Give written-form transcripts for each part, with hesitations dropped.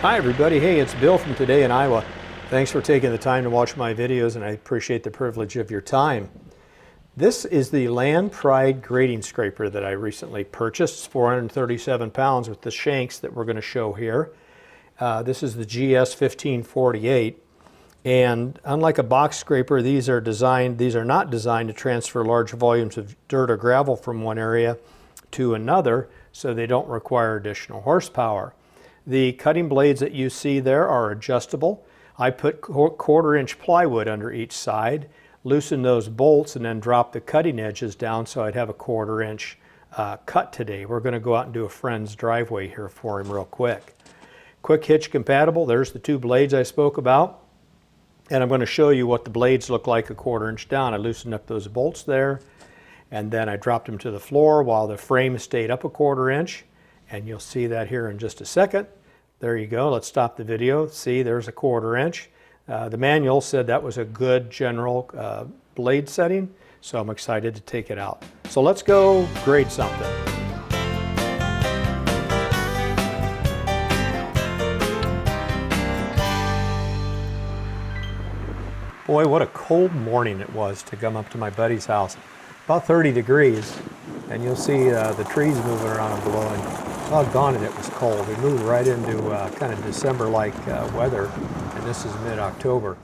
Hi everybody, hey, it's Bill from Today in Iowa. Thanks for taking the time to watch my videos, and I appreciate the privilege of your time. This is the Land Pride grading scraper that I recently purchased. It's 437 pounds with the shanks that we're going to show here. This is the GS 1548, and unlike a box scraper, these are not designed to transfer large volumes of dirt or gravel from one area to another, so they don't require additional horsepower. The cutting blades that you see there are adjustable. I put 1/4 inch plywood under each side, loosen those bolts, and then drop the cutting edges down so I'd have a 1/4 inch cut today. We're going to go out and do a friend's driveway here for him real quick. Quick hitch compatible. There's the 2 blades I spoke about. And I'm going to show you what the blades look like 1/4 inch down. I loosened up those bolts there, and then I dropped them to the floor while the frame stayed up 1/4 inch. And you'll see that here in just a second. There you go. Let's stop the video. See, there's 1/4 inch. The manual said that was a good general blade setting, so I'm excited to take it out. So let's go grade something. Boy, what a cold morning it was to come up to my buddy's house. About 30 degrees, and you'll see the trees moving around and blowing. Doggone it was cold. We moved right into kind of December-like weather, and this is mid-October.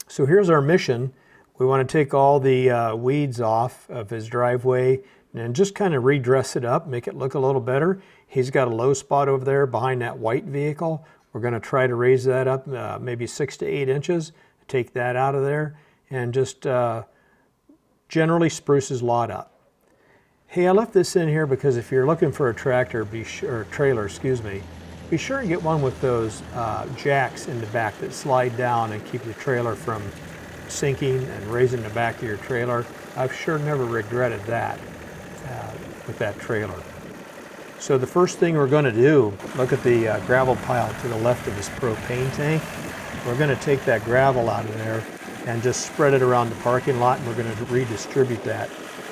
So here's our mission. We want to take all the weeds off of his driveway and just kind of redress it up, make it look a little better. He's got a low spot over there behind that white vehicle. We're going to try to raise that up maybe 6 to 8 inches, take that out of there, and just generally spruce his lot up. Hey, I left this in here because if you're looking for a tractor, trailer, be sure and get one with those jacks in the back that slide down and keep the trailer from sinking and raising the back of your trailer. I've sure never regretted that with that trailer. So the first thing we're going to do, look at the gravel pile to the left of this propane tank. We're going to take that gravel out of there and just spread it around the parking lot, and we're going to redistribute that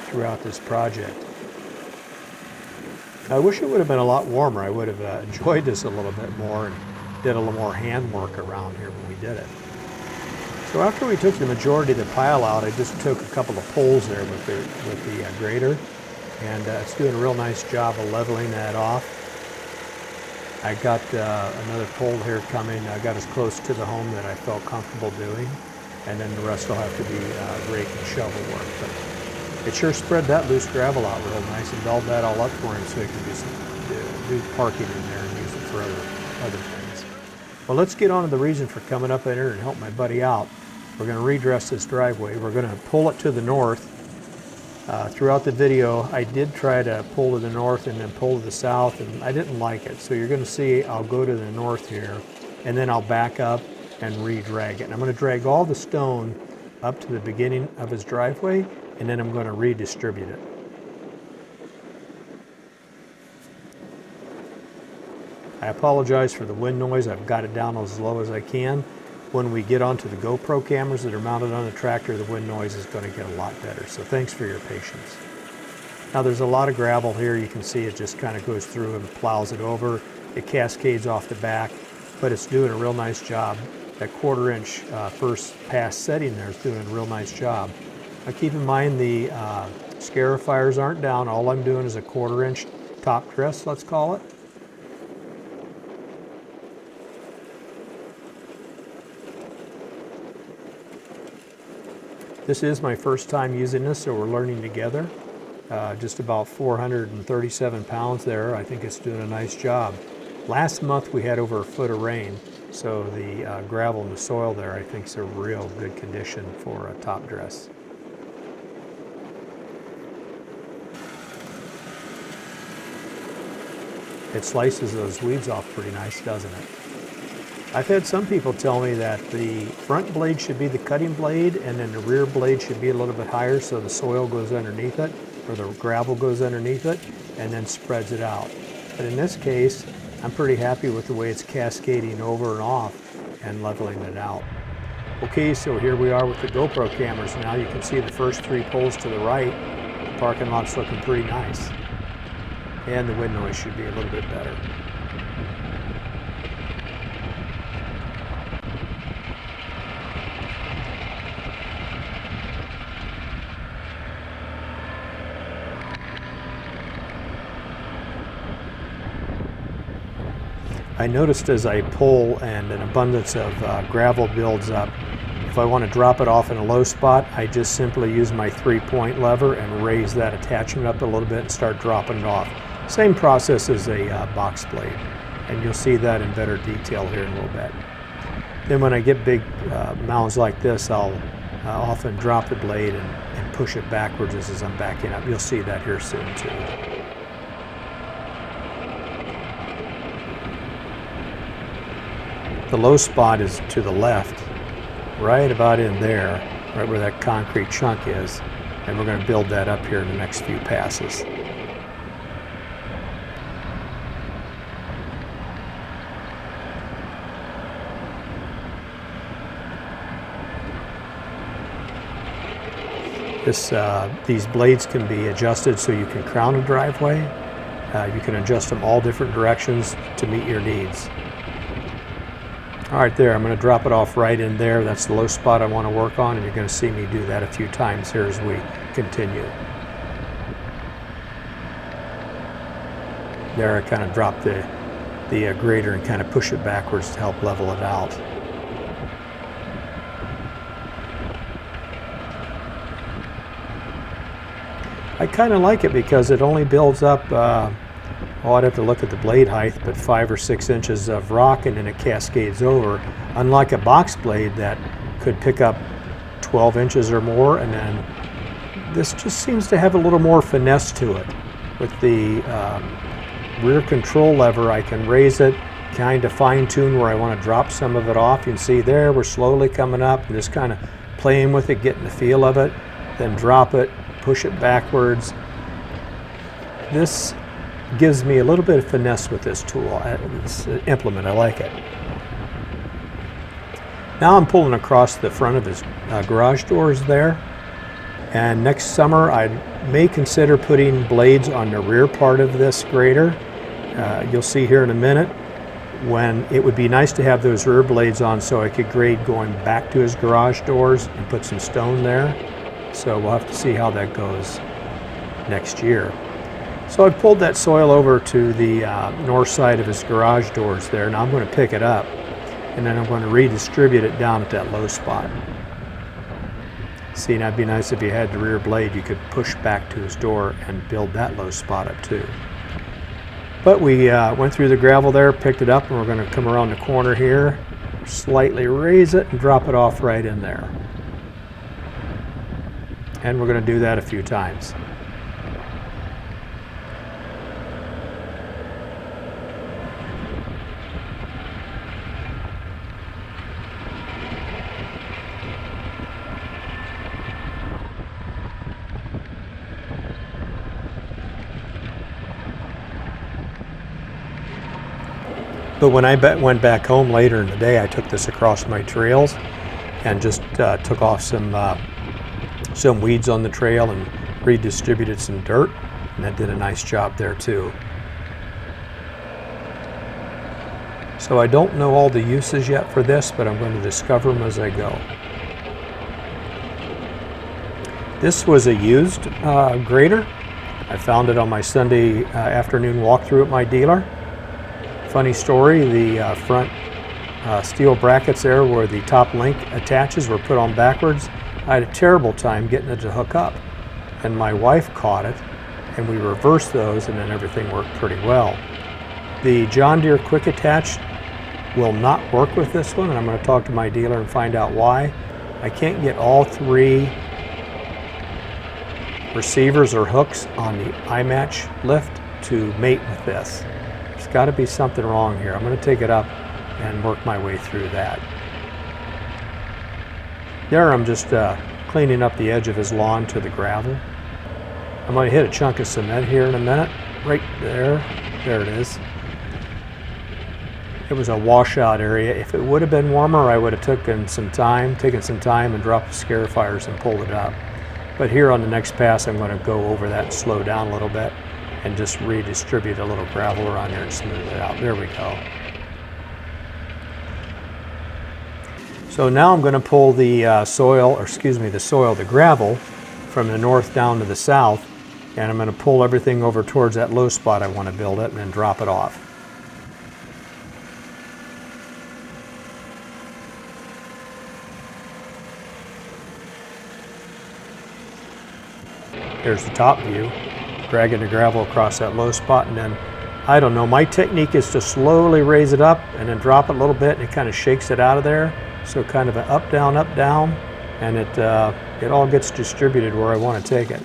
throughout this project. I wish it would have been a lot warmer. I would have enjoyed this a little bit more and did a little more handwork around here when we did it. So after we took the majority of the pile out, I just took a couple of poles there with the grader, and it's doing a real nice job of leveling that off. I got another pole here coming. I got as close to the home that I felt comfortable doing, and then the rest will have to be rake and shovel work. But it sure spread that loose gravel out real nice and dulled that all up for him so he can do parking in there and use it for other things. Well, let's get on to the reason for coming up in here and help my buddy out. We're going to redress this driveway. We're going to pull it to the north. Throughout the video, I did try to pull to the north and then pull to the south, and I didn't like it. So you're going to see I'll go to the north here, and then I'll back up and re-drag it. And I'm going to drag all the stone up to the beginning of his driveway, and then I'm going to redistribute it. I apologize for the wind noise. I've got it down as low as I can. When we get onto the GoPro cameras that are mounted on the tractor, the wind noise is going to get a lot better. So thanks for your patience. Now there's a lot of gravel here. You can see it just kind of goes through and plows it over. It cascades off the back, but it's doing a real nice job. That 1/4 inch first pass setting there is doing a real nice job. Now keep in mind the scarifiers aren't down. All I'm doing is a 1/4 inch top dress, let's call it. This is my first time using this, so we're learning together. Just about 437 pounds there. I think it's doing a nice job. Last month we had over a foot of rain, so the gravel and the soil there I think is a real good condition for a top dress. It slices those weeds off pretty nice, doesn't it? I've had some people tell me that the front blade should be the cutting blade and then the rear blade should be a little bit higher so the soil goes underneath it, or the gravel goes underneath it, and then spreads it out. But in this case, I'm pretty happy with the way it's cascading over and off and leveling it out. Okay, so here we are with the GoPro cameras. Now you can see the first 3 poles to the right. The parking lot's looking pretty nice. And the wind noise should be a little bit better. I noticed as I pull and an abundance of gravel builds up, if I want to drop it off in a low spot, I just simply use my 3-point lever and raise that attachment up a little bit and start dropping it off. Same process as a box blade, and you'll see that in better detail here in a little bit. Then when I get big mounds like this, I'll often drop the blade and push it backwards as I'm backing up. You'll see that here soon too. The low spot is to the left, right about in there, right where that concrete chunk is, and we're going to build that up here in the next few passes. These blades can be adjusted so you can crown a driveway. You can adjust them all different directions to meet your needs. All right, there, I'm going to drop it off right in there. That's the low spot I want to work on, and you're going to see me do that a few times here as we continue. There, I kind of drop the grader and kind of push it backwards to help level it out. I kind of like it because it only builds up, I'd have to look at the blade height, but 5 or 6 inches of rock, and then it cascades over. Unlike a box blade that could pick up 12 inches or more, and then this just seems to have a little more finesse to it. With the rear control lever, I can raise it, kind of fine tune where I want to drop some of it off. You can see there, we're slowly coming up and just kind of playing with it, getting the feel of it, then drop it, push it backwards. This gives me a little bit of finesse with this tool, this implement. I like it. Now I'm pulling across the front of his garage doors there, and next summer I may consider putting blades on the rear part of this grader. You'll see here in a minute when it would be nice to have those rear blades on so I could grade going back to his garage doors and put some stone there. So we'll have to see how that goes next year. So I've pulled that soil over to the north side of his garage doors there. Now I'm going to pick it up, and then I'm going to redistribute it down at that low spot. See, that'd be nice if you had the rear blade, you could push back to his door and build that low spot up too. But we went through the gravel there, picked it up, and we're going to come around the corner here, slightly raise it and drop it off right in there. And we're going to do that a few times. But when I went back home later in the day, I took this across my trails and just took off some weeds on the trail and redistributed some dirt, and that did a nice job there too. So I don't know all the uses yet for this, but I'm going to discover them as I go. This was a used grader. I found it on my Sunday afternoon walkthrough at my dealer. Funny story, the front steel brackets there where the top link attaches were put on backwards. I had a terrible time getting it to hook up, and my wife caught it, and we reversed those, and then everything worked pretty well. The John Deere Quick Attach will not work with this one, and I'm going to talk to my dealer and find out why. I can't get all 3 receivers or hooks on the iMatch lift to mate with this. There's got to be something wrong here. I'm going to take it up and work my way through that. There I'm just cleaning up the edge of his lawn to the gravel. I'm going to hit a chunk of cement here in a minute. Right there. There it is. It was a washout area. If it would have been warmer, I would have taken some time and dropped the scarifiers and pulled it up. But here on the next pass, I'm going to go over that and slow down a little bit and just redistribute a little gravel around there and smooth it out. There we go. So now I'm going to pull the the gravel from the north down to the south, and I'm going to pull everything over towards that low spot I want to build it and then drop it off. There's the top view, dragging the gravel across that low spot, and then, I don't know, my technique is to slowly raise it up and then drop it a little bit, and it kind of shakes it out of there. So kind of an up, down, and it all gets distributed where I want to take it.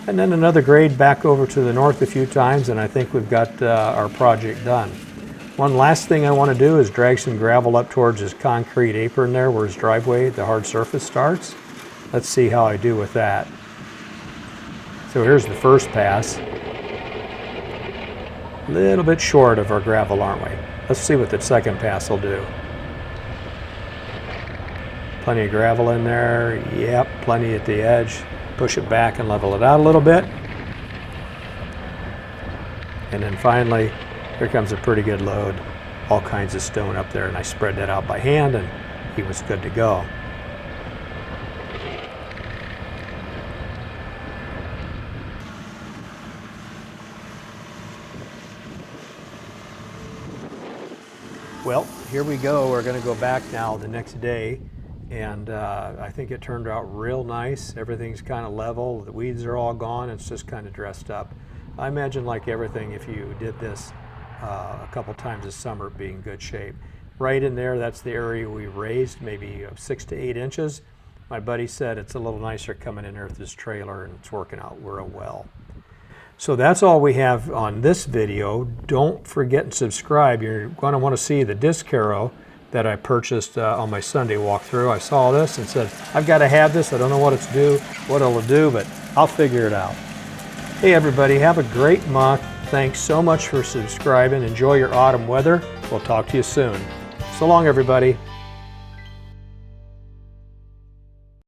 And then another grade back over to the north a few times, and I think we've got our project done. One last thing I want to do is drag some gravel up towards his concrete apron there where his driveway, the hard surface, starts. Let's see how I do with that. So here's the first pass. A little bit short of our gravel, aren't we? Let's see what the second pass will do. Plenty of gravel in there. Yep, plenty at the edge. Push it back and level it out a little bit. And then finally, here comes a pretty good load. All kinds of stone up there, and I spread that out by hand, and he was good to go. Well, here we go. We're going to go back now the next day, and I think it turned out real nice. Everything's kind of level. The weeds are all gone. It's just kind of dressed up. I imagine, like everything, if you did this a couple times this summer, it'd be in good shape. Right in there, that's the area we raised, maybe 6 to 8 inches. My buddy said it's a little nicer coming in there with this trailer, and it's working out real well. So that's all we have on this video. Don't forget to subscribe. You're going to want to see the disc harrow that I purchased on my Sunday walkthrough. I saw this and said, I've got to have this. I don't know what it'll do, but I'll figure it out. Hey everybody, have a great month. Thanks so much for subscribing. Enjoy your autumn weather. We'll talk to you soon. So long, everybody.